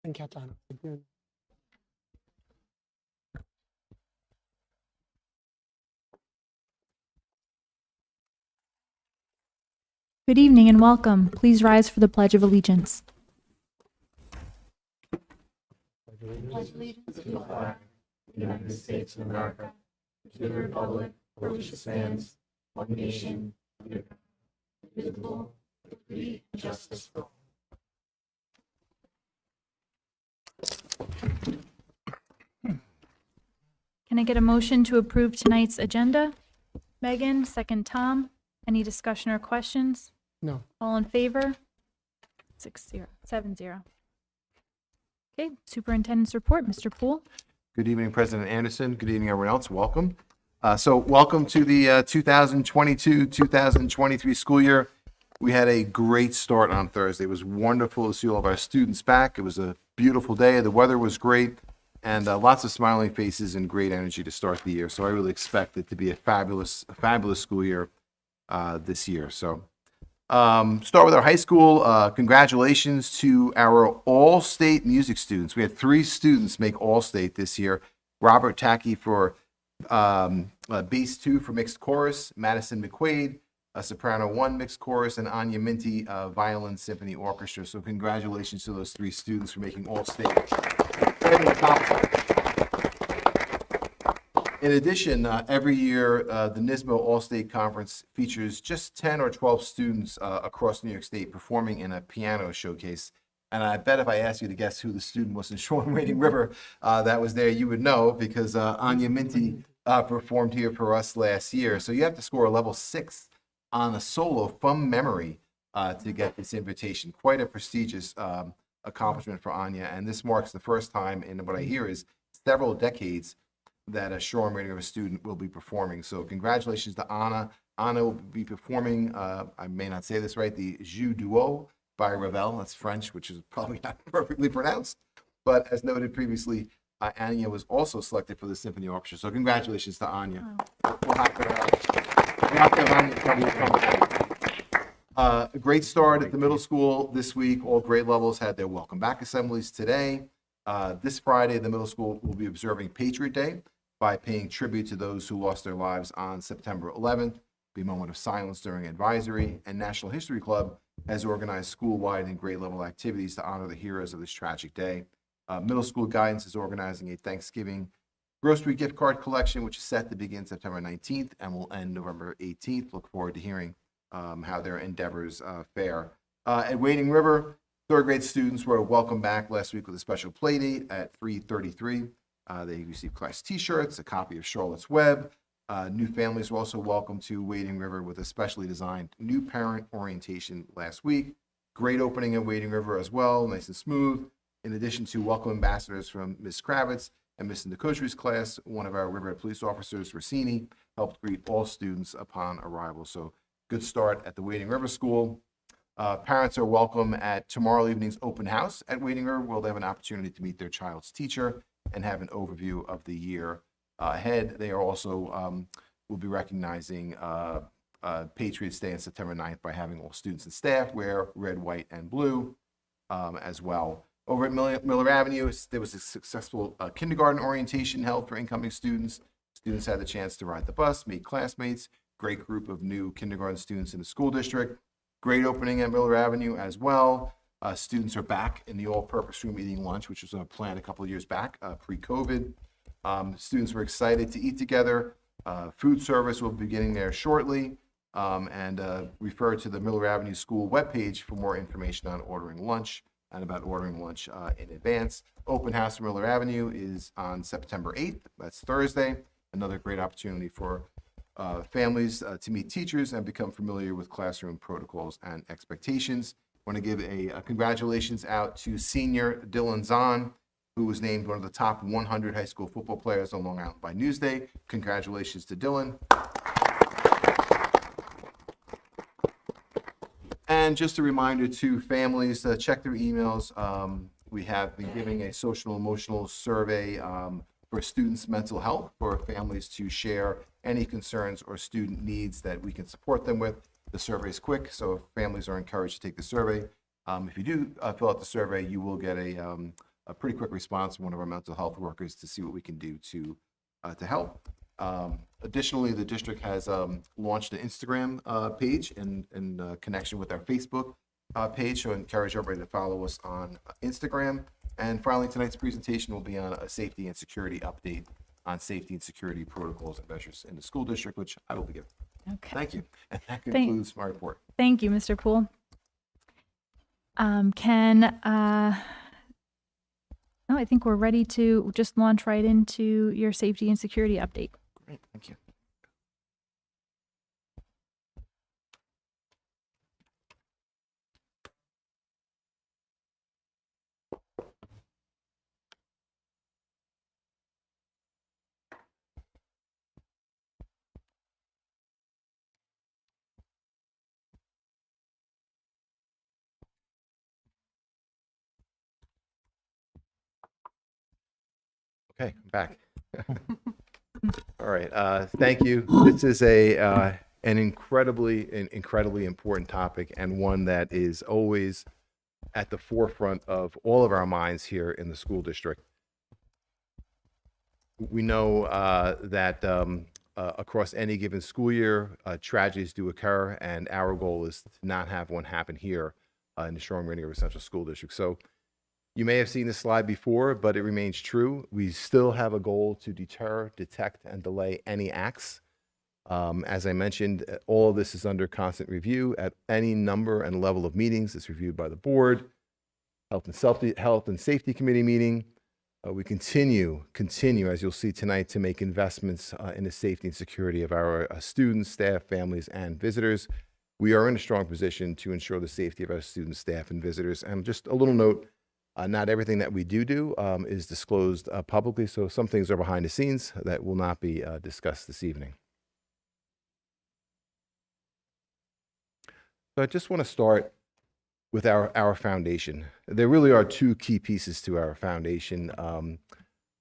เป็นแค่อาจารย์เป็นเพื่อน Good evening and welcome. Please rise for the Pledge of Allegiance. Pledge allegiance to the flag of the United States of America, to the republic for which it stands, one nation, under God, indivisible, with liberty and justice for all. Can I get a motion to approve tonight's agenda? Megan, second Tom. Any discussion or questions? No. All in favor? 7-0. Okay, Superintendent's report, Mr. Poole. Good evening, President Anderson. Good evening, everyone else. Welcome. Welcome to the 2022-2023 school year. We had a great start on Thursday. It was wonderful to see all of our students back. It was a beautiful day. The weather was great, and lots of smiling faces and great energy to start the year. So I really expect it to be a fabulous school year this year. So start with our high school. Congratulations to our all-state music students. We had 3 students make all-state this year. Robert Tacky for bass 2 for mixed chorus, Madison McQuaid, soprano 1 mixed chorus, and Anya Minty, violin symphony orchestra. So congratulations to those 3 students for making all-state. In addition, every year, the NISMO All-State Conference features just 10 or 12 students across New York State performing in a piano showcase. And I bet if I asked you to guess who the student was in Shoreham-Wading River that was there, you would know, because Anya Minty performed here for us last year. So you have to score a level 6 on a solo from memory to get this invitation. Quite a prestigious accomplishment for Anya. And this marks the first time in what I hear is several decades that a Shoreham-Wading River student will be performing. So congratulations to Anna. Anna will be performing, I may not say this right, the Jeu Duo by Ravel. That's French, which is probably not perfectly pronounced. But as noted previously, Anya was also selected for the symphony orchestra. So congratulations to Anya. We'll have to have Anya come. A great start at the middle school this week. All grade levels had their welcome back assemblies today. This Friday, the middle school will be observing Patriot Day by paying tribute to those who lost their lives on September 11th. Be a moment of silence during advisory, and National History Club has organized school-wide and grade level activities to honor the heroes of this tragic day. Middle school guidance is organizing a Thanksgiving grocery gift card collection, which is set to begin September 19th and will end November 18th. Look forward to hearing how their endeavors fare. At Wading River, third grade students were welcome back last week with a special play date at 3:33. They received class t-shirts, a copy of Charlotte's Web. New families were also welcome to Wading River with a specially designed new parent orientation last week. Great opening at Wading River as well, nice and smooth. In addition to welcome ambassadors from Ms. Kravitz and Ms. Nikotri's class, one of our Riverhead police officers, Rossini, helped greet all students upon arrival. So good start at the Wading River School. Parents are welcome at tomorrow evening's open house at Wading River, where they have an opportunity to meet their child's teacher and have an overview of the year ahead. They are also will be recognizing Patriots Day on September 9th by having all students and staff wear red, white, and blue as well. Over at Miller Avenue, there was a successful kindergarten orientation held for incoming students. Students had the chance to ride the bus, meet classmates. Great group of new kindergarten students in the school district. Great opening at Miller Avenue as well. Students are back in the all-purpose room eating lunch, which was planned a couple of years back, pre-COVID. Students were excited to eat together. Food service will be beginning there shortly. And refer to the Miller Avenue School webpage for more information on ordering lunch and about ordering lunch in advance. Open house for Miller Avenue is on September 8th. That's Thursday. Another great opportunity for families to meet teachers and become familiar with classroom protocols and expectations. I want to give a congratulations out to senior Dylan Zahn, who was named one of the top 100 high school football players on Long Island by Newsday. Congratulations to Dylan. And just a reminder to families, check their emails. We have been giving a social emotional survey for students' mental health for families to share any concerns or student needs that we can support them with. The survey is quick, so families are encouraged to take the survey. If you do fill out the survey, you will get a a pretty quick response from one of our mental health workers to see what we can do to help. Additionally, the district has launched an Instagram page in connection with our Facebook page, so I encourage everybody to follow us on Instagram. And finally, tonight's presentation will be on a safety and security update on safety and security protocols and measures in the school district, which I will be giving. Okay. Thank you. And that concludes my report. Thank you, Mr. Poole. No, I think we're ready to just launch right into your safety and security update. Great, thank you. Okay, I'm back. All right, thank you. This is an incredibly important topic, and one that is always at the forefront of all of our minds here in the school district. We know that across any given school year, tragedies do occur, and our goal is to not have one happen here in the Shoreham-Wading Central School District. So you may have seen this slide before, but it remains true. We still have a goal to deter, detect, and delay any acts. As I mentioned, all of this is under constant review at any number and level of meetings. It's reviewed by the board, Health and Safety Committee meeting. We continue, as you'll see tonight, to make investments in the safety and security of our students, staff, families, and visitors. We are in a strong position to ensure the safety of our students, staff, and visitors. And just a little note, not everything that we do is disclosed publicly, so some things are behind the scenes that will not be discussed this evening. So I just want to start with our foundation. There really are two key pieces to our foundation.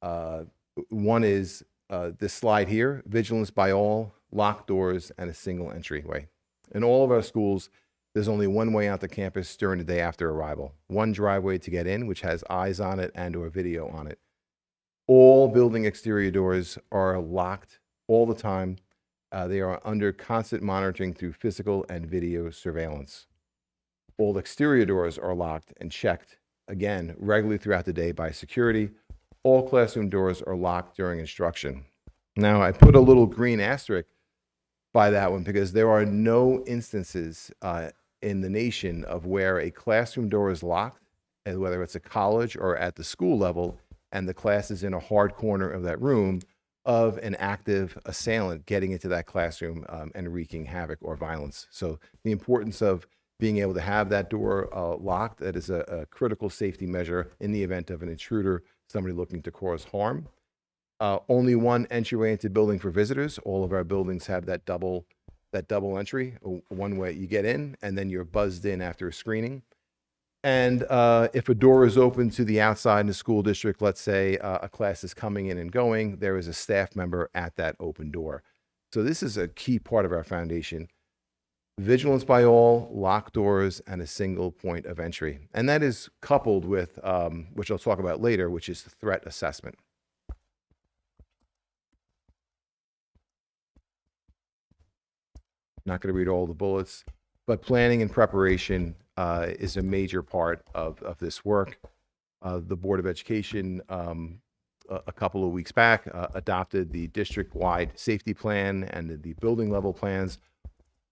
One is this slide here: vigilance by all, locked doors, and a single entryway. In all of our schools, there's only one way out the campus during the day after arrival, one driveway to get in, which has eyes on it and/or video on it. All building exterior doors are locked all the time. They are under constant monitoring through physical and video surveillance. All exterior doors are locked and checked, again, regularly throughout the day by security. All classroom doors are locked during instruction. Now, I put a little green asterisk by that one because there are no instances in the nation of where a classroom door is locked, and whether it's a college or at the school level, and the class is in a hard corner of that room, of an active assailant getting into that classroom and wreaking havoc or violence. So the importance of being able to have that door locked, that is a critical safety measure in the event of an intruder, somebody looking to cause harm. Only one entryway into building for visitors. All of our buildings have that double entry, one way you get in, and then you're buzzed in after a screening. And if a door is open to the outside in the school district, let's say a class is coming in and going, there is a staff member at that open door. So this is a key part of our foundation. Vigilance by all, locked doors, and a single point of entry. And that is coupled with, which I'll talk about later, which is the threat assessment. Not going to read all the bullets, but planning and preparation is a major part of this work. The Board of Education, a couple of weeks back, adopted the district-wide safety plan and the building level plans.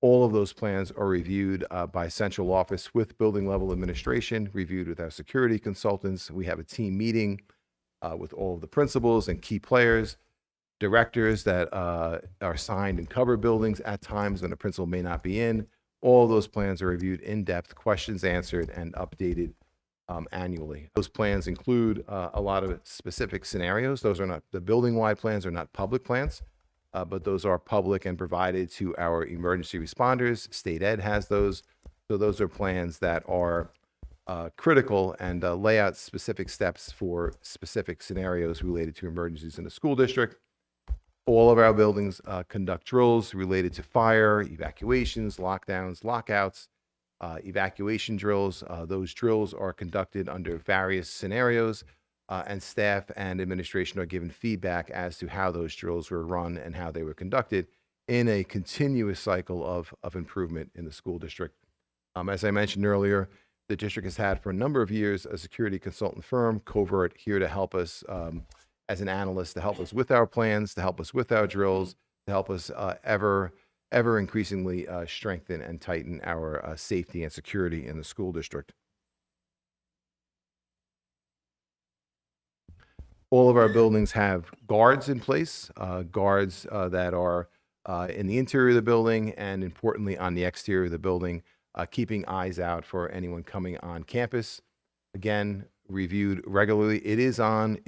All of those plans are reviewed by central office with building level administration, reviewed with our security consultants. We have a team meeting with all of the principals and key players, directors that are assigned and cover buildings at times when the principal may not be in. All of those plans are reviewed in depth, questions answered, and updated annually. Those plans include a lot of specific scenarios. Those are not, the building-wide plans are not public plans, but those are public and provided to our emergency responders. State Ed has those. So those are plans that are critical and lay out specific steps for specific scenarios related to emergencies in the school district. All of our buildings conduct drills related to fire, evacuations, lockdowns, lockouts, evacuation drills. Those drills are conducted under various scenarios. and staff and administration are given feedback as to how those drills were run and how they were conducted in a continuous cycle of improvement in the school district. As I mentioned earlier, the district has had for a number of years a security consultant firm, Covert, here to help us as an analyst, to help us with our plans, to help us with our drills, to help us ever increasingly strengthen and tighten our safety and security in the school district. All of our buildings have guards in place, guards that are in the interior of the building and importantly on the exterior of the building, keeping eyes out for anyone coming on campus. Again, reviewed regularly. It is on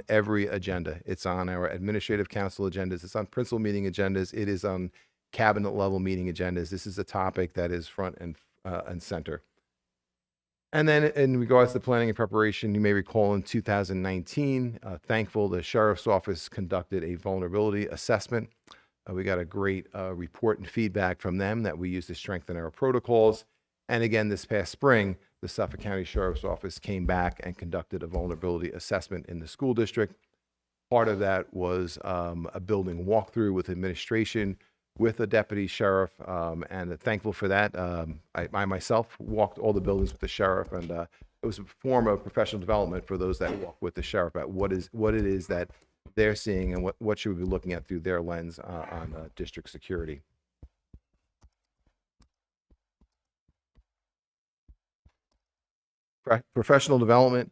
every agenda. It's on our administrative council agendas. It's on principal meeting agendas. It is on cabinet level meeting agendas. This is a topic that is front and center. And then in regards to planning and preparation, you may recall in 2019, thankful the Sheriff's Office conducted a vulnerability assessment. We got a great report and feedback from them that we use to strengthen our protocols. And again, this past spring, the Suffolk County Sheriff's Office came back and conducted a vulnerability assessment in the school district. Part of that was a building walkthrough with administration, with a deputy sheriff, and thankful for that. I myself walked all the buildings with the sheriff, and it was a form of professional development for those that walk with the sheriff at what it is that they're seeing and what should we be looking at through their lens on district security. Professional development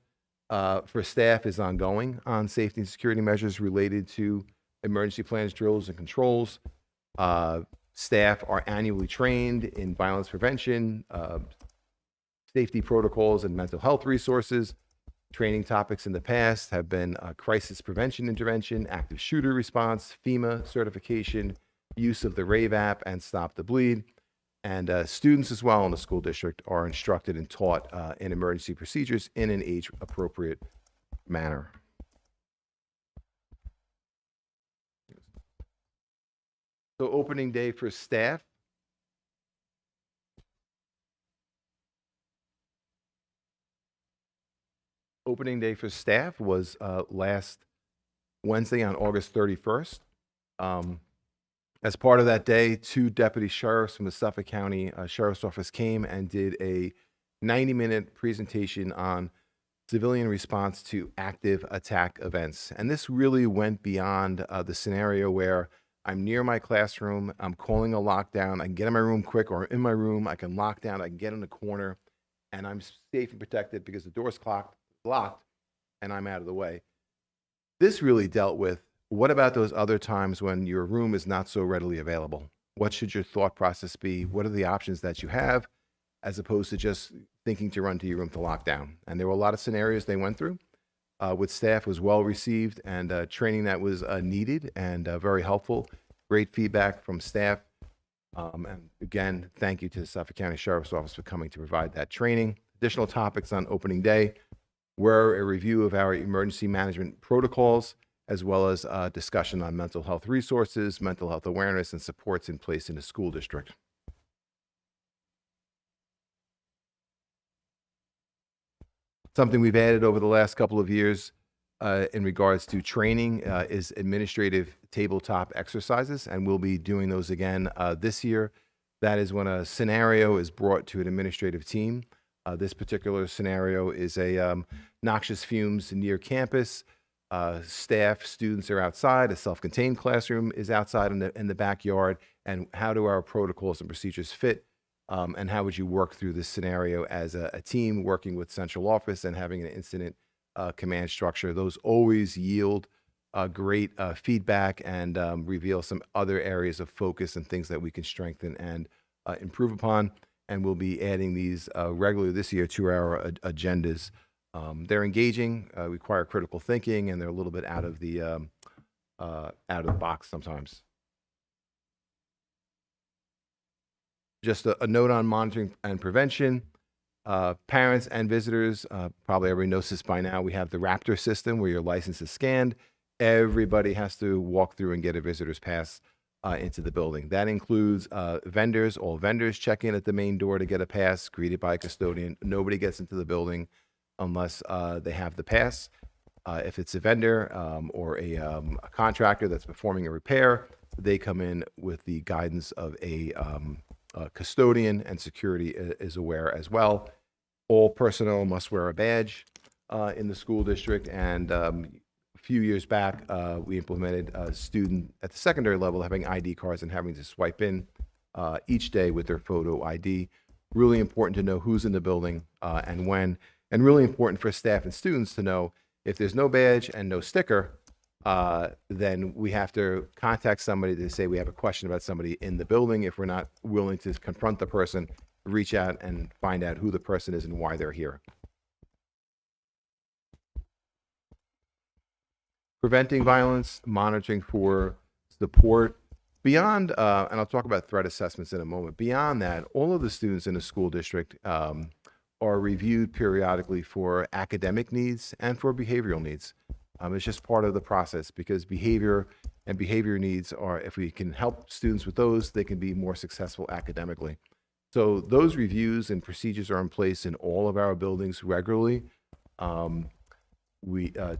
for staff is ongoing on safety and security measures related to emergency plans, drills, and controls. Staff are annually trained in violence prevention, safety protocols, and mental health resources. Training topics in the past have been crisis prevention intervention, active shooter response, FEMA certification, use of the RAVE app, and Stop the Bleed. And students as well in the school district are instructed and taught in emergency procedures in an age-appropriate manner. So opening day for staff. Opening day for staff was last Wednesday on August 31st. As part of that day, 2 deputy sheriffs from the Suffolk County Sheriff's Office came and did a 90-minute presentation on civilian response to active attack events. And this really went beyond the scenario where I'm near my classroom, I'm calling a lockdown, I can get in my room quick, or in my room, I can lock down, I can get in the corner, and I'm safe and protected because the door's locked, and I'm out of the way. This really dealt with, what about those other times when your room is not so readily available? What should your thought process be? What are the options that you have, as opposed to just thinking to run to your room to lock down? And there were a lot of scenarios they went through. With staff was well received, and training that was needed and very helpful. Great feedback from staff. And again, thank you to the Suffolk County Sheriff's Office for coming to provide that training. Additional topics on opening day were a review of our emergency management protocols, as well as discussion on mental health resources, mental health awareness, and supports in place in the school district. Something we've added over the last couple of years in regards to training is administrative tabletop exercises, and we'll be doing those again this year. That is when a scenario is brought to an administrative team. This particular scenario is a noxious fumes near campus. Staff, students are outside. A self-contained classroom is outside in the backyard. And how do our protocols and procedures fit? And how would you work through this scenario as a team working with central office and having an incident command structure? Those always yield great feedback and reveal some other areas of focus and things that we can strengthen and improve upon. And we'll be adding these regularly this year to our agendas. They're engaging, require critical thinking, and they're a little bit out of the box sometimes. Just a note on monitoring and prevention. Parents and visitors, probably everybody knows this by now, we have the Raptor system where your license is scanned. Everybody has to walk through and get a visitor's pass into the building. That includes vendors. All vendors check in at the main door to get a pass, greeted by a custodian. Nobody gets into the building unless they have the pass. If it's a vendor or a contractor that's performing a repair, they come in with the guidance of a custodian, and security is aware as well. All personnel must wear a badge in the school district, and a few years back, we implemented a student at the secondary level having ID cards and having to swipe in each day with their photo ID. Really important to know who's in the building and when, and really important for staff and students to know if there's no badge and no sticker, then we have to contact somebody to say we have a question about somebody in the building. If we're not willing to confront the person, reach out and find out who the person is and why they're here. Preventing violence, monitoring for support. Beyond, and I'll talk about threat assessments in a moment, beyond that, all of the students in the school district are reviewed periodically for academic needs and for behavioral needs. It's just part of the process, because behavior needs are, if we can help students with those, they can be more successful academically. So those reviews and procedures are in place in all of our buildings regularly. To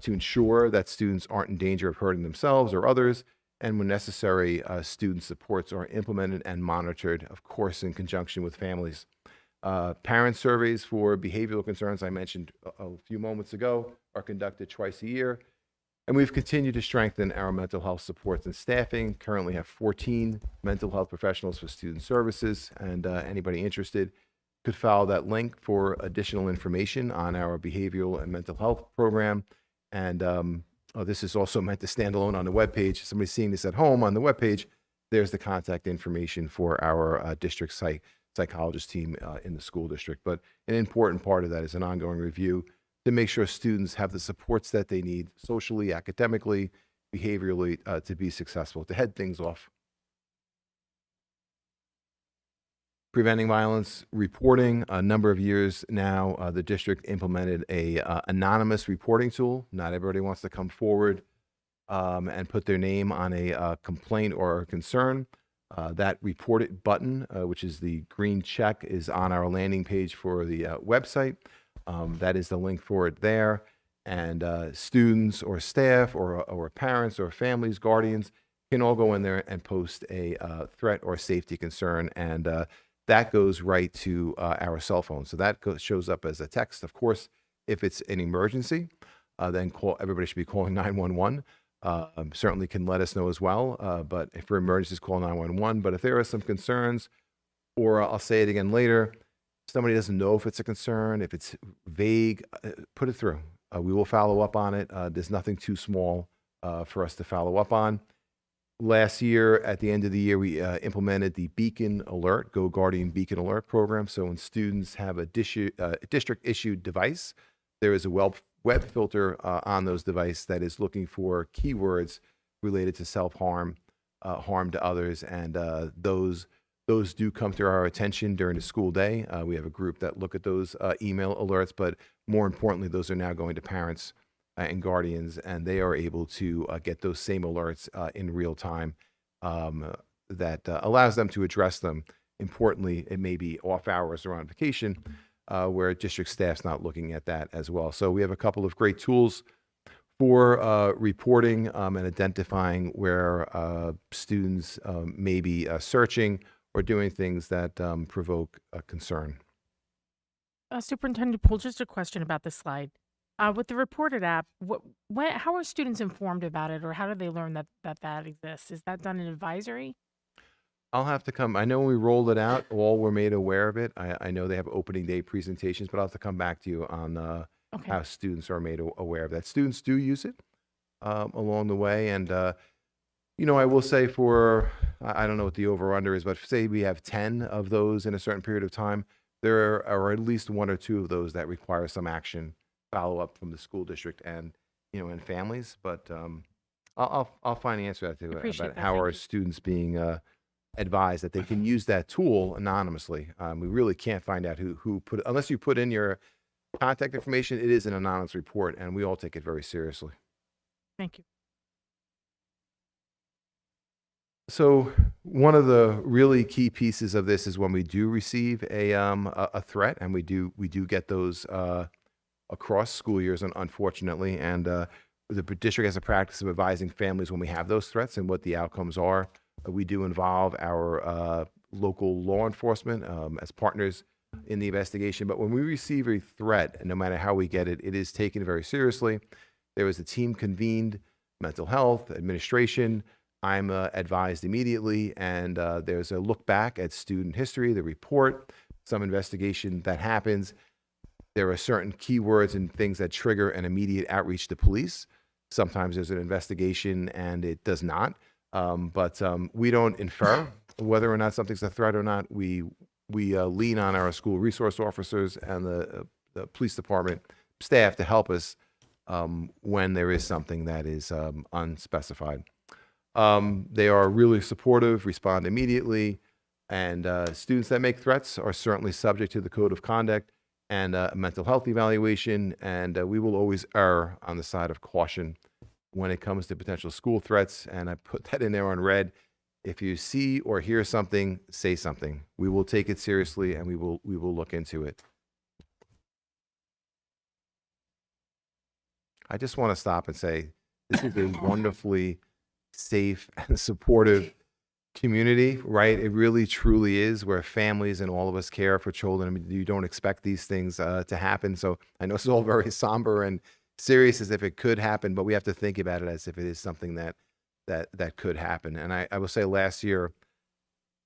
ensure that students aren't in danger of hurting themselves or others, and when necessary, student supports are implemented and monitored, of course, in conjunction with families. Parent surveys for behavioral concerns, I mentioned a few moments ago, are conducted twice a year. And we've continued to strengthen our mental health supports and staffing. Currently have 14 mental health professionals for student services, and anybody interested could follow that link for additional information on our behavioral and mental health program. And this is also meant to stand alone on the webpage. Somebody seeing this at home on the webpage, there's the contact information for our district psychologist team in the school district. But an important part of that is an ongoing review to make sure students have the supports that they need socially, academically, behaviorally to be successful. To head things off, preventing violence reporting. A number of years now, the district implemented a anonymous reporting tool. Not everybody wants to come forward and put their name on a complaint or a concern. That report it button, which is the green check, is on our landing page for the website. That is the link for it there. And students or staff or parents or families, guardians can all go in there and post a threat or safety concern. And that goes right to our cell phone. So that shows up as a text. Of course, if it's an emergency, then everybody should be calling 911. Certainly can let us know as well. But if for emergencies, call 911. But if there are some concerns, or I'll say it again later, somebody doesn't know if it's a concern, if it's vague, put it through. We will follow up on it. There's nothing too small for us to follow up on. Last year, at the end of the year, we implemented the Beacon Alert, Go Guardian Beacon Alert program. So when students have a district-issued device, there is a web filter on those devices that is looking for keywords related to self-harm, harm to others, and those do come to our attention during the school day. We have a group that look at those email alerts, but more importantly, those are now going to parents and guardians, and they are able to get those same alerts in real time that allows them to address them. Importantly, it may be off hours or on vacation where district staff's not looking at that as well. So we have a couple of great tools for reporting and identifying where students may be searching or doing things that provoke a concern. Superintendent Poole, just a question about this slide. With the Reported app, how are students informed about it, or how do they learn that exists? Is that done in advisory? I'll have to come. I know when we rolled it out, all were made aware of it. I know they have opening day presentations, but I'll have to come back to you on Okay. how students are made aware of that. Students do use it along the way. And, I will say I don't know what the over-under is, but say we have 10 of those in a certain period of time, there are at least one or two of those that require some action, follow-up from the school district and, and families. But I'll find the answer to that too, Appreciate about that. how Thank are you. students being advised that they can use that tool anonymously. We really can't find out who put, unless you put in your contact information. It is an anonymous report, and we all take it very seriously. Thank you. So one of the really key pieces of this is when we do receive a threat, and we do get those across school years, unfortunately. And the district has a practice of advising families when we have those threats and what the outcomes are. We do involve our local law enforcement as partners in the investigation. But when we receive a threat, and no matter how we get it, it is taken very seriously. There was a team convened, mental health, administration. I'm advised immediately, and there's a look back at student history, the report, some investigation that happens. There are certain keywords and things that trigger an immediate outreach to police. Sometimes there's an investigation and it does not. But we don't infer whether or not something's a threat or not. We lean on our school resource officers and the police department staff to help us when there is something that is unspecified. They are really supportive, respond immediately, and students that make threats are certainly subject to the code of conduct and a mental health evaluation, and we will always err on the side of caution when it comes to potential school threats, and I put that in there on red. If you see or hear something, say something. We will take it seriously, and we will look into it. I just want to stop and say, this is a wonderfully safe and supportive community, right? It really truly is, where families and all of us care for children. I mean, you don't expect these things to happen. So I know it's all very somber and serious as if it could happen, but we have to think about it as if it is something that could happen. And I will say last year,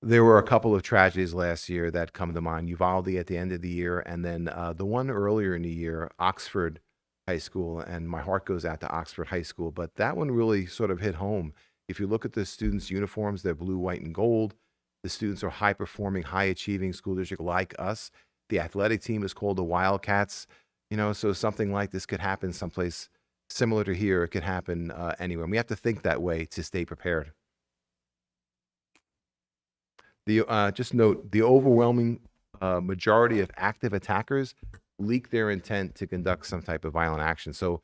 there were a couple of tragedies last year that come to mind. Uvalde at the end of the year, and then the one earlier in the year, Oxford High School, and my heart goes out to Oxford High School, but that one really sort of hit home. If you look at the students' uniforms, they're blue, white, and gold. The students are high-performing, high-achieving school district like us. The athletic team is called the Wildcats. You know, so something like this could happen someplace similar to here. It could happen anywhere. And we have to think that way to stay prepared. Just note, the overwhelming majority of active attackers leak their intent to conduct some type of violent action. So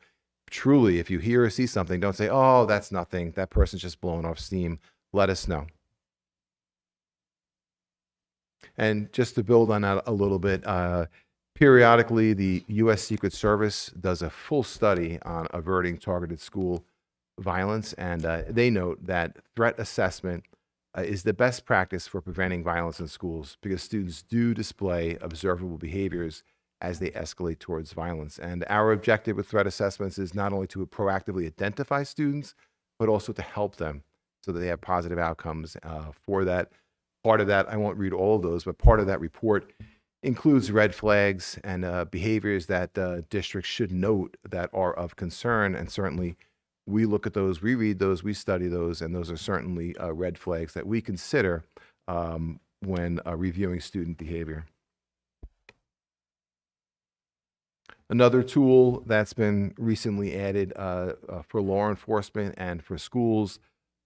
truly, if you hear or see something, don't say, oh, that's nothing. That person's just blowing off steam. Let us know. And just to build on that a little bit, periodically, the U.S. Secret Service does a full study on averting targeted school violence. And they note that threat assessment is the best practice for preventing violence in schools, because students do display observable behaviors as they escalate towards violence. And our objective with threat assessments is not only to proactively identify students, but also to help them so that they have positive outcomes for that. Part of that, I won't read all of those, but part of that report includes red flags and behaviors that districts should note that are of concern. And certainly we look at those, we read those, we study those, and those are certainly red flags that we consider when reviewing student behavior. Another tool that's been recently added for law enforcement and for schools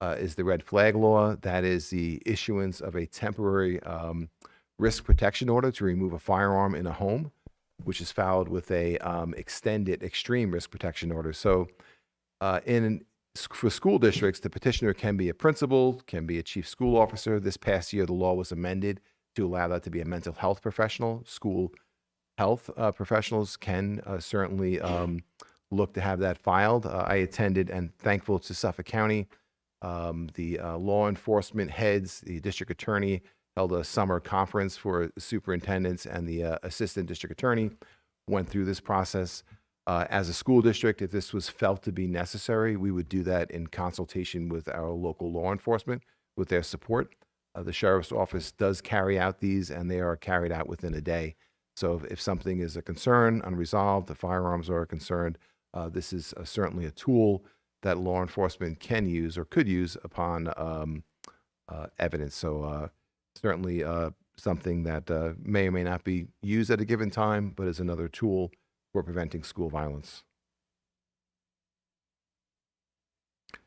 is the red flag law. That is the issuance of a temporary risk protection order to remove a firearm in a home, which is followed with a extended extreme risk protection order. So for school districts, the petitioner can be a principal, can be a chief school officer. This past year, the law was amended to allow that to be a mental health professional. School health professionals can certainly look to have that filed. I attended, and thankful to Suffolk County, the law enforcement heads, the district attorney held a summer conference for superintendents, and the assistant district attorney went through this process. As a school district, if this was felt to be necessary, we would do that in consultation with our local law enforcement, with their support. The sheriff's office does carry out these, and they are carried out within a day. So if something is a concern, unresolved, the firearms are a concern, this is certainly a tool that law enforcement can use or could use upon evidence. So certainly something that may or may not be used at a given time, but is another tool for preventing school violence.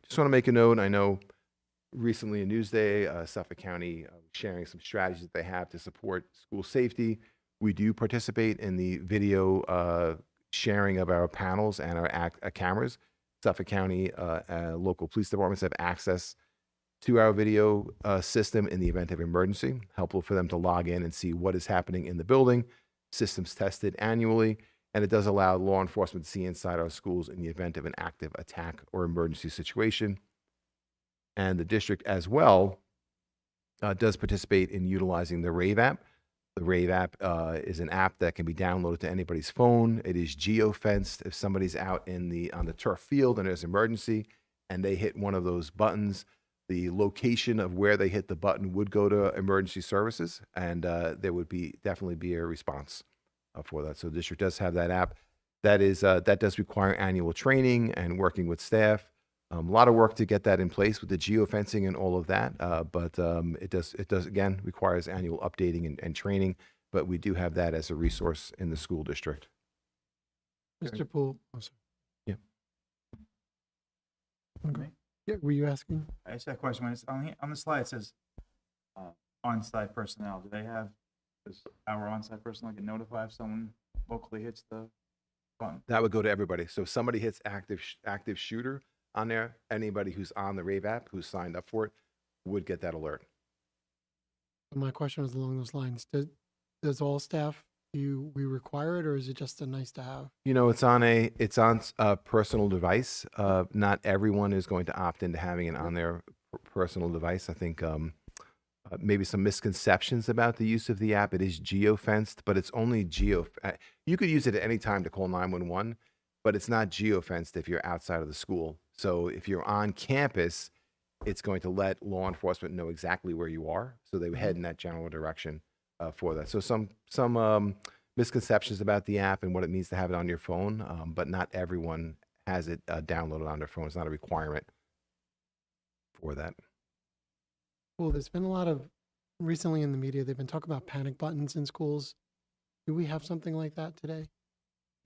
Just want to make a note. I know recently in Newsday, Suffolk County sharing some strategies that they have to support school safety. We do participate in the video sharing of our panels and our cameras. Suffolk County local police departments have access to our video system in the event of emergency. Helpful for them to log in and see what is happening in the building. Systems tested annually, and it does allow law enforcement to see inside our schools in the event of an active attack or emergency situation. And the district as well does participate in utilizing the RAVE app. The RAVE app is an app that can be downloaded to anybody's phone. It is geo-fenced. If somebody's out on the turf field and there's an emergency and they hit one of those buttons, the location of where they hit the button would go to emergency services, and there would definitely be a response for that. So the district does have that app. That does require annual training and working with staff. A lot of work to get that in place with the geofencing and all of that, but it does again requires annual updating and training. But we do have that as a resource in the school district. Mr. Poole. Oh, sorry. Yeah. Okay. Yeah, were you asking? I just have a question. When it's on the slide, it says on-site personnel. Do does our on-site personnel get notified if someone locally hits the button? That would go to everybody. So if somebody hits active shooter on there, anybody who's on the RAVE app who's signed up for it would get that alert. My question was along those lines. Does all staff, we require it, or is it just a nice to have? You know, it's on a personal device. Not everyone is going to opt into having it on their personal device. I think maybe some misconceptions about the use of the app. It is geo-fenced, but it's only you could use it at any time to call 911, but it's not geo-fenced if you're outside of the school. So if you're on campus, it's going to let law enforcement know exactly where you are. So they would head in that general direction for that. So some misconceptions about the app and what it means to have it on your phone, but not everyone has it downloaded on their phone. It's not a requirement for that. Well, there's been a lot of, recently in the media, they've been talking about panic buttons in schools. Do we have something like that today?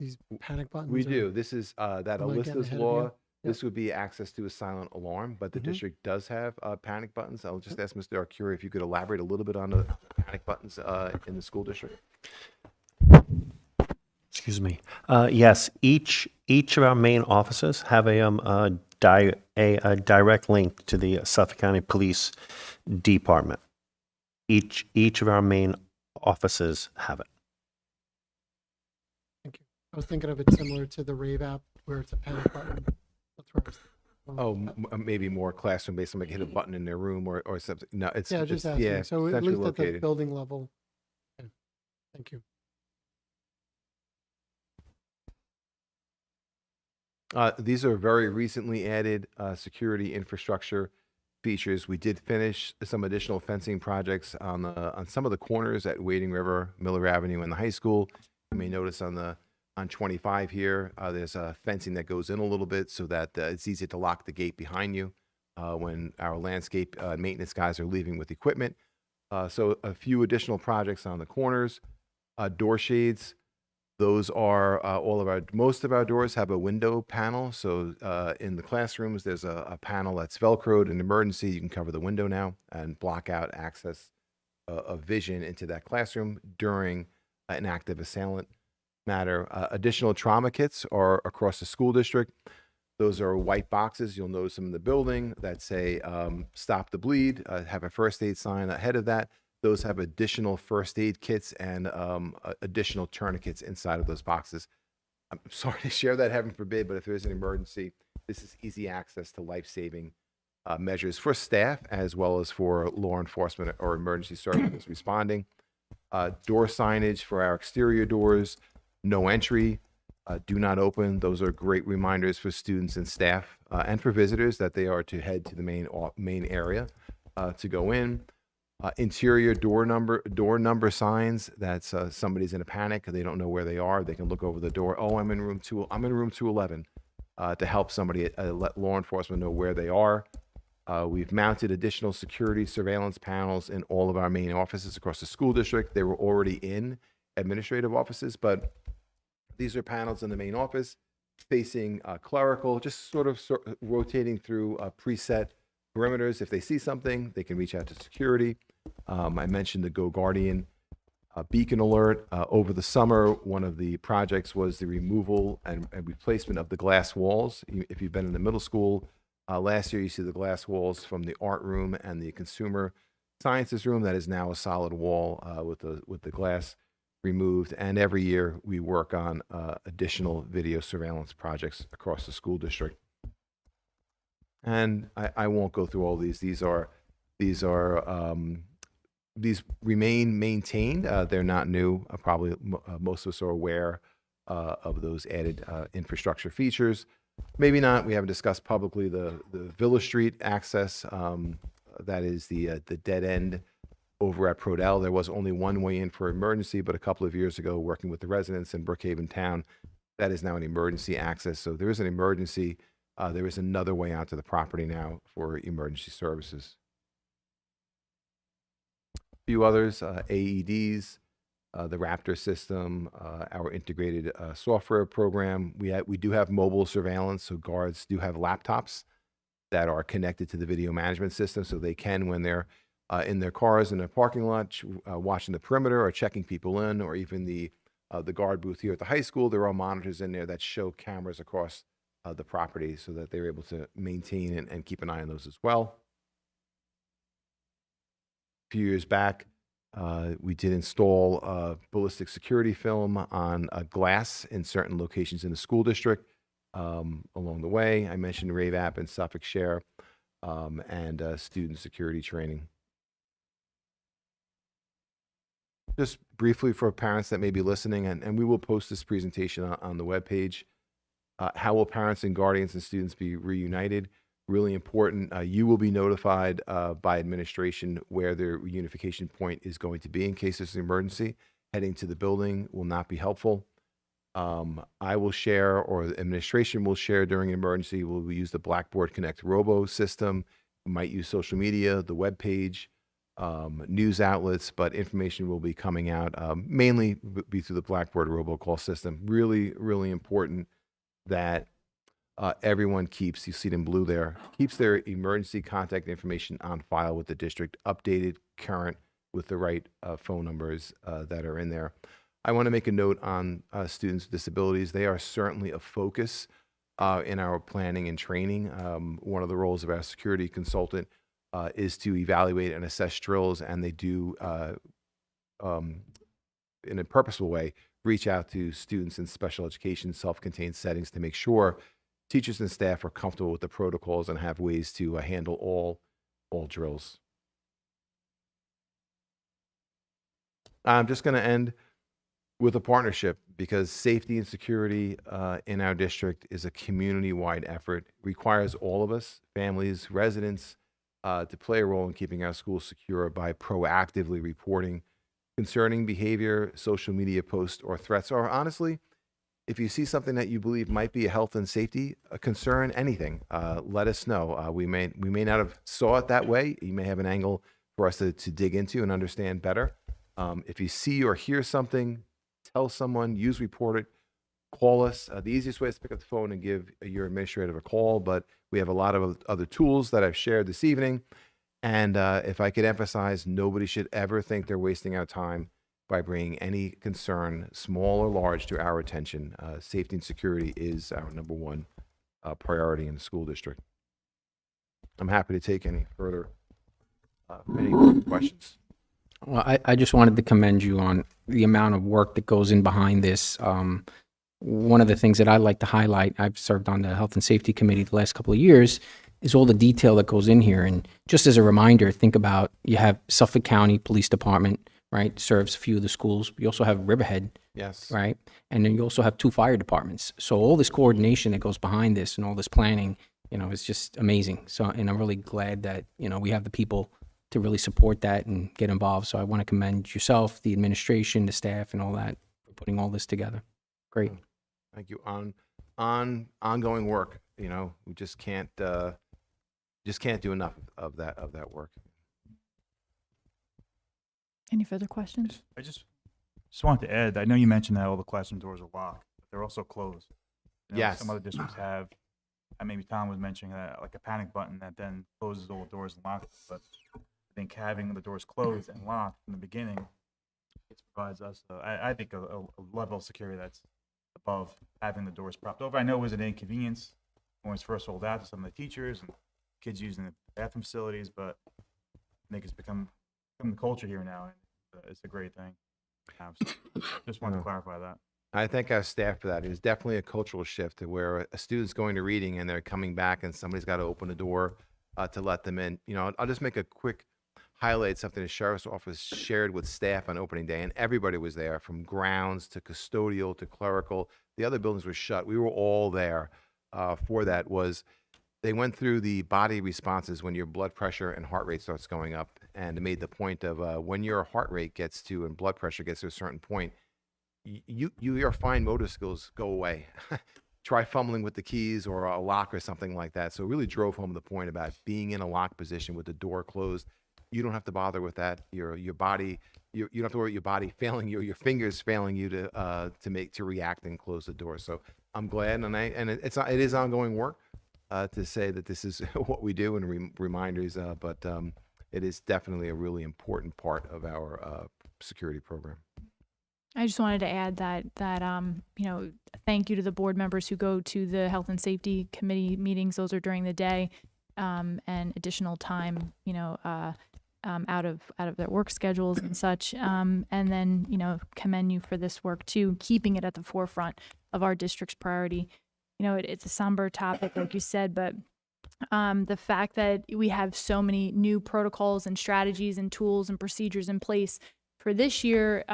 These panic buttons? We or- do. This is that Am I getting Alyssa's ahead of law. you? This would be access to a silent alarm, but the Mhm. district does have panic buttons. I'll just ask Mr. Arcuri if you could elaborate a little bit on the panic buttons in the school district. Excuse me. Yes, each of our main offices have a direct link to the Suffolk County Police Department. Each of our main offices have it. Thank you. I was thinking of it similar to the RAVE app where it's a panic button. That's where I was Maybe more classroom based. Somebody hit a button in their room or something. No, it's Yeah, just it's, asking. yeah, So at centrally least at the located. building level. Okay. Thank you. These are very recently added security infrastructure features. We did finish some additional fencing projects on some of the corners at Wading River, Miller Avenue, and the high school. You may notice on 25 here, there's fencing that goes in a little bit so that it's easy to lock the gate behind you when our landscape maintenance guys are leaving with equipment. So a few additional projects on the corners, door shades. Those are most of our doors have a window panel. So in the classrooms, there's a panel that's Velcroed. In emergency, you can cover the window now and block out access of vision into that classroom during an active assailant matter. Additional trauma kits are across the school district. Those are white boxes. You'll notice them in the building that say stop the bleed, have a first aid sign ahead of that. Those have additional first aid kits and additional tourniquets inside of those boxes. I'm sorry to share that, heaven forbid, but if there's an emergency, this is easy access to life-saving measures for staff as well as for law enforcement or emergency services responding. Door signage for our exterior doors, no entry, do not open. Those are great reminders for students and staff and for visitors that they are to head to the main area to go in. Interior door number signs. That's somebody's in a panic. They don't know where they are. They can look over the door. Oh, I'm in room 211 to help somebody let law enforcement know where they are. We've mounted additional security surveillance panels in all of our main offices across the school district. They were already in administrative offices, but these are panels in the main office facing clerical, just sort of rotating through preset perimeters. If they see something, they can reach out to security. I mentioned the Go Guardian beacon alert. Over the summer, one of the projects was the removal and replacement of the glass walls. If you've been in the middle school, last year you see the glass walls from the art room and the consumer sciences room. That is now a solid wall with the glass removed. And every year we work on additional video surveillance projects across the school district. And I won't go through all these. These remain maintained. They're not new. Probably most of us are aware of those added infrastructure features. Maybe not. We haven't discussed publicly the Villa Street access. That is the dead end over at Prodell. There was only one way in for emergency, but a couple of years ago, working with the residents in Brookhaven Town, that is now an emergency access. So there is an emergency. There is another way out to the property now for emergency services. A few others, AEDs, the Raptor system, our integrated software program. We do have mobile surveillance, so guards do have laptops that are connected to the video management system, so they can, when they're in their cars in their parking lot, watching the perimeter or checking people in, or even the guard booth here at the high school, there are monitors in there that show cameras across the property so that they're able to maintain and keep an eye on those as well. A few years back, we did install ballistic security film on glass in certain locations in the school district. Along the way, I mentioned Rave App and Suffolk Share, and student security training. Just briefly for parents that may be listening, and we will post this presentation on the webpage. How will parents and guardians and students be reunited? Really important. You will be notified by administration where their reunification point is going to be in case there's an emergency. Heading to the building will not be helpful. I will share, or the administration will share during an emergency. We'll use the Blackboard Connect Robo system. We might use social media, the web page, news outlets, but information will be coming out mainly be through the Blackboard robocall system. Really, really important that everyone keeps, you see it in blue there, keeps their emergency contact information on file with the district, updated, current, with the right phone numbers that are in there. I want to make a note on students with disabilities. They are certainly a focus in our planning and training. One of the roles of our security consultant is to evaluate and assess drills, and they do, in a purposeful way, reach out to students in special education, self-contained settings to make sure teachers and staff are comfortable with the protocols and have ways to handle all drills. I'm just going to end with a partnership, because safety and security in our district is a community-wide effort. It requires all of us, families, residents, to play a role in keeping our schools secure by proactively reporting concerning behavior, social media posts, or threats, or honestly, if you see something that you believe might be a health and safety concern, anything, let us know. We may not have saw it that way. You may have an angle for us to dig into and understand better. If you see or hear something, tell someone, use report it, call us. The easiest way is to pick up the phone and give your administrator a call, but we have a lot of other tools that I've shared this evening. And if I could emphasize, nobody should ever think they're wasting our time by bringing any concern, small or large, to our attention. Safety and security is our number one priority in the school district. I'm happy to take any further questions. Well, I just wanted to commend you on the amount of work that goes in behind this. One of the things that I like to highlight, I've served on the Health and Safety Committee the last couple of years, is all the detail that goes in here. And just as a reminder, think about, you have Suffolk County Police Department, right, serves a few of the schools. You also have Riverhead, Yes. right? And then you also have 2 fire departments. So all this coordination that goes behind this and all this planning, is just amazing. So, and I'm really glad that, we have the people to really support that and get involved. So I want to commend yourself, the administration, the staff, and all that for putting all this together. Great. Thank you. On ongoing work, we just can't do enough of that work. Any further questions? I just wanted to add, I know you mentioned that all the classroom doors are locked, but they're also closed. Yes. Some other districts have, and maybe Tom was mentioning that, like a panic button that then closes all the doors and locks them. But I think having the doors closed and locked from the beginning, it provides us, I think, a level of security that's above having the doors propped over. I know it was an inconvenience when it was first rolled out to some of the teachers and kids using the bathroom facilities, but I think it's become the culture here now, and it's a great thing. have. So just wanted Yeah. to clarify that. I thank our staff for that. It was definitely a cultural shift to where a student's going to reading and they're coming back and somebody's got to open the door to let them in. You know, I'll just make a quick highlight something the sheriff's office shared with staff on opening day, and everybody was there from grounds to custodial to clerical. The other buildings were shut. We were all there for that. Was they went through the body responses when your blood pressure and heart rate starts going up, and they made the point of when your heart rate gets to and blood pressure gets to a certain point, your fine motor skills go away. Try fumbling with the keys or a lock or something like that. So it really drove home the point about being in a locked position with the door closed. You don't have to bother with that. Your body, you don't have to worry about your body failing you, or your fingers failing you to react and close the door. So I'm glad, and it is ongoing work to say that this is what we do and reminders. But it is definitely a really important part of our security program. I just wanted to add that you know, thank you to the board members who go to the Health and Safety Committee meetings. Those are during the day, and additional time, you know, out of their work schedules and such. And then, you know, commend you for this work too, keeping it at the forefront of our district's priority. You know, it's a somber topic, like you said, but the fact that we have so many new protocols and strategies and tools and procedures in place for this year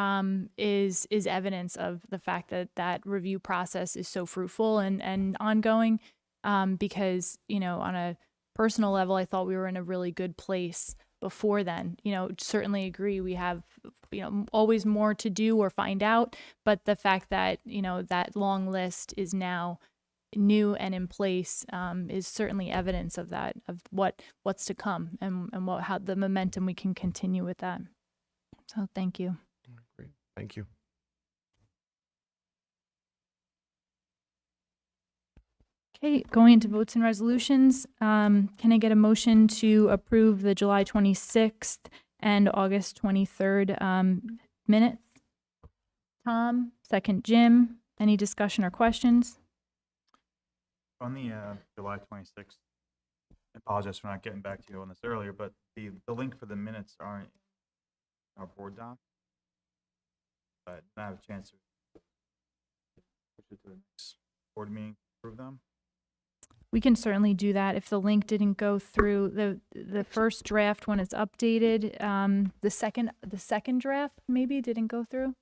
is evidence of the fact that that review process is so fruitful and ongoing. Because, you know, on a personal level, I thought we were in a really good place before then. You know, certainly agree we have, you know, always more to do or find out, but the fact that, you know, that long list is now new and in place is certainly evidence of that, of what's to come and how the momentum we can continue with that. So thank you. Great. Thank you. Okay, going into votes and resolutions, can I get a motion to approve the July 26th and August 23rd minutes? Tom, second Jim. Any discussion or questions? On the July 26th, I apologize for not getting back to you on this earlier, but the link for the minutes aren't in our board doc. But I have a chance to push it to the next board meeting to approve them. We can certainly do that if the link didn't go through the first draft when it's updated. The second draft maybe didn't go through.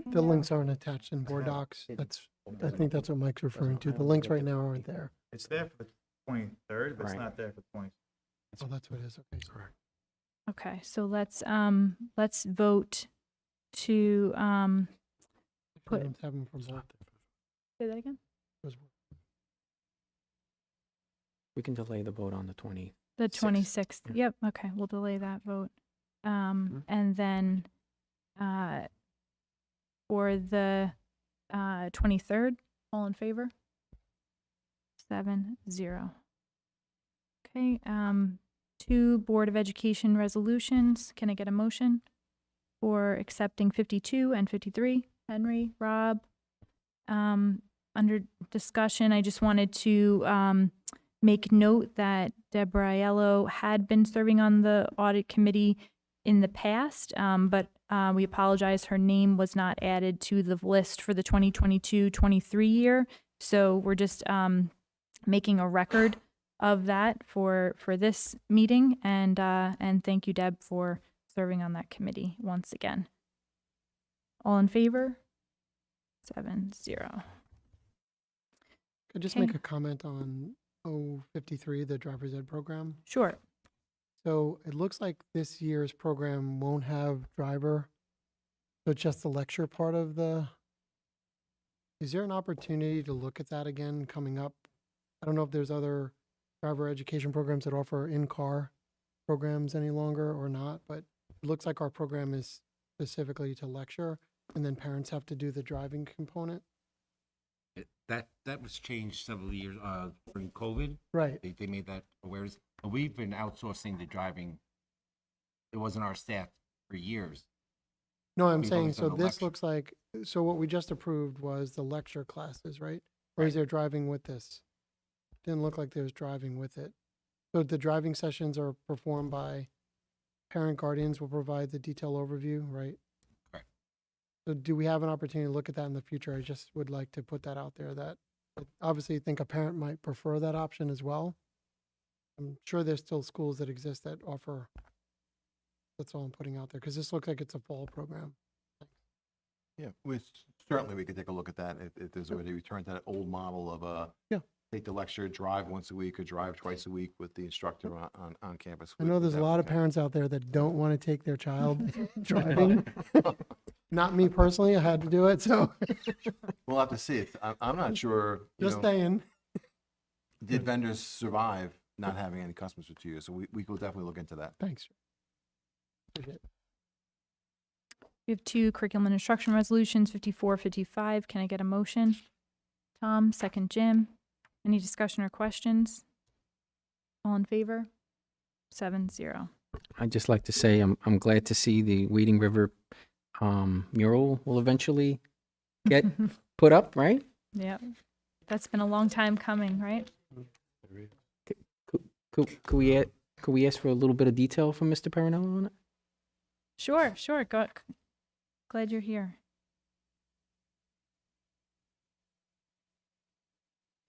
The links aren't attached in board docs. I think that's what Mike's referring to. The links right now aren't there. It's there for the 23rd, but it's not there for the 20th. Oh, that's what it is. Okay, correct. Okay, so let's vote to put. Items have them from both. Say that again. We can delay the vote on the 20. The 26th. Yeah. Yep. Okay, we'll delay that vote. And then for the 23rd, all in favor? 7-0. Okay. 2 Board of Education resolutions. Can I get a motion for accepting 52 and 53? Henry, Rob. Under discussion, I just wanted to make note that Deborah Aiello had been serving on the audit committee in the past, but we apologize. Her name was not added to the list for the 2022-23 year. So we're just making a record of that for this meeting. And thank you, Deb, for serving on that committee once again. All in favor? 7-0. Could I just Okay. make a comment on 053, the driver's ed program? Sure. So it looks like this year's program won't have driver. So it's just the lecture part of the, is there an opportunity to look at that again coming up? I don't know if there's other driver education programs that offer in-car programs any longer or not, but it looks like our program is specifically to lecture, and then parents have to do the driving component. That was changed several years during COVID. Right. They made that awareness. But we've been outsourcing the driving. It wasn't our staff for years. No, I'm We've saying, always so done a this lecture. looks like, so what we just approved was the lecture classes, right? Or is there driving with this? Didn't look like there was driving with it. So the driving sessions are performed by parent guardians will provide the detailed overview, right? Correct. So do we have an opportunity to look at that in the future? I just would like to put that out there that I obviously think a parent might prefer that option as well. I'm sure there's still schools that exist that offer, that's all I'm putting out there, because this looks like it's a fall program. Yeah, certainly we could take a look at that if there's a way to return to that old model of, Yeah. take the lecture, drive once a week or drive twice a week with the instructor on campus. I know there's a lot of parents out there that don't want to take their child driving. Not me personally, I had to do it, so We'll have to see. I'm not sure, just saying. did vendors survive not having any customers for 2 years? So we will definitely look into that. Thanks. Appreciate it. We have two curriculum and instruction resolutions, 54, 55. Can I get a motion? Tom, second Jim. Any discussion or questions? All in favor? 7-0. I'd just like to say I'm glad to see the Wading River mural will eventually get put up, right? Yep. That's been a long time coming, right? Could we ask for a little bit of detail from Mr. Perinello on it? Sure. Glad you're here.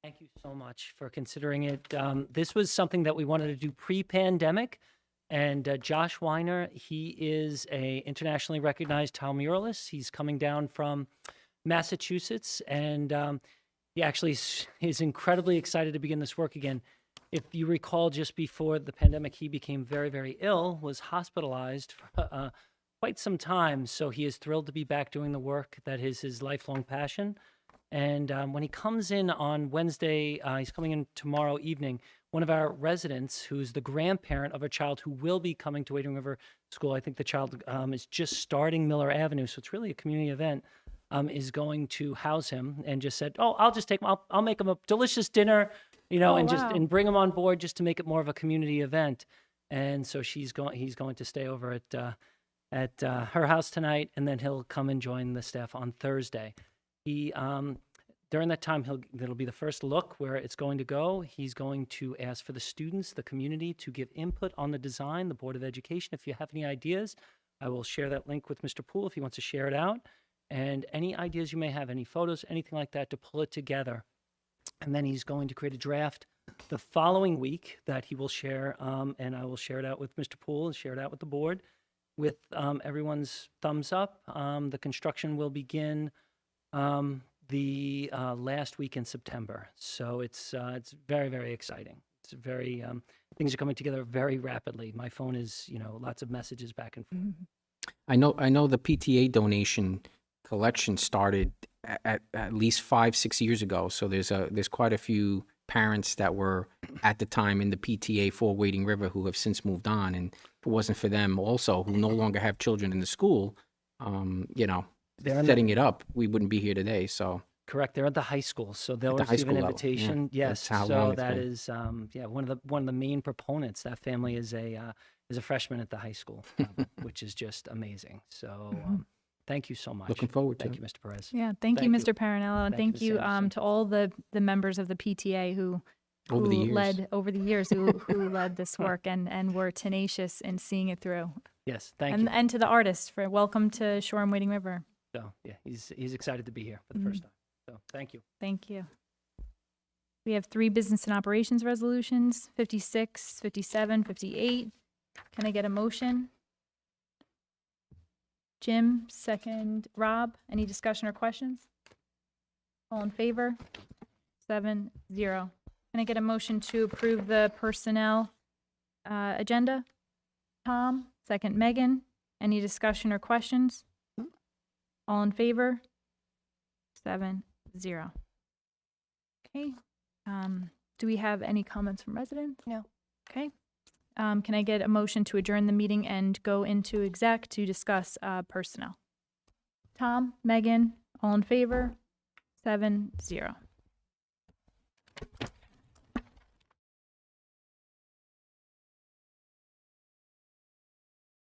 Thank you so much for considering it. This was something that we wanted to do pre-pandemic, and Josh Weiner, he is a internationally recognized tile muralist. He's coming down from Massachusetts, and he actually is incredibly excited to begin this work again. If you recall, just before the pandemic, he became very, very ill, was hospitalized for quite some time. So he is thrilled to be back doing the work that is his lifelong passion. And when he comes in on Wednesday, he's coming in tomorrow evening, one of our residents, who's the grandparent of a child who will be coming to Wading River School, I think the child is just starting Miller Avenue, so it's really a community event, is going to house him, and just said, oh, I'll just take him, I'll make him a delicious dinner, you know, Oh, and wow. and bring him on board just to make it more of a community event. And so he's going to stay over at her house tonight, and then he'll come and join the staff on Thursday. He during that time, that'll be the first look where it's going to go. He's going to ask for the students, the community, to give input on the design, the Board of Education. If you have any ideas, I will share that link with Mr. Poole if he wants to share it out. And any ideas you may have, any photos, anything like that, to pull it together. And then he's going to create a draft the following week that he will share, and I will share it out with Mr. Poole and share it out with the board with everyone's thumbs up. The construction will begin the last week in September. So it's very, very exciting. It's very, things are coming together very rapidly. My phone is, lots of messages back and forth. I know the PTA donation collection started at least 5-6 years ago. So there's quite a few parents that were at the time in the PTA for Wading River who have since moved on. And if it wasn't for them also, who no longer have children in the school, They're in setting it up, we wouldn't be here today. So Correct. They're at the high school, so they'll the high receive an school level, yeah. invitation. Yes, That's how so long it's that been. is one of the main proponents. That family is a freshman at the high school, which is just amazing. So thank you so much. looking forward to Thank it. you, Mr. Perez. Yeah, thank you, Thank you. Mr. Parinello, and Thank thank you, you Ms. Anderson. to all the members of the PTA who Over the years. led over the years who led this work and were tenacious in seeing it through. Yes, thank and you. and to the artists for welcome to Shoreham-Wading River. So yeah, he's excited to be here for the first time. So thank you. Thank you. We have 3 business and operations resolutions, 56, 57, 58. Can I get a motion? Jim, second. Rob, any discussion or questions? All in favor? 7-0. Can I get a motion to approve the personnel agenda? Tom, second. Megan, any discussion or questions? All in favor? 7-0. Okay. Do we have any comments from residents? No. Okay. Can I get a motion to adjourn the meeting and go into exec to discuss personnel? Tom, Megan, all in favor? 7-0.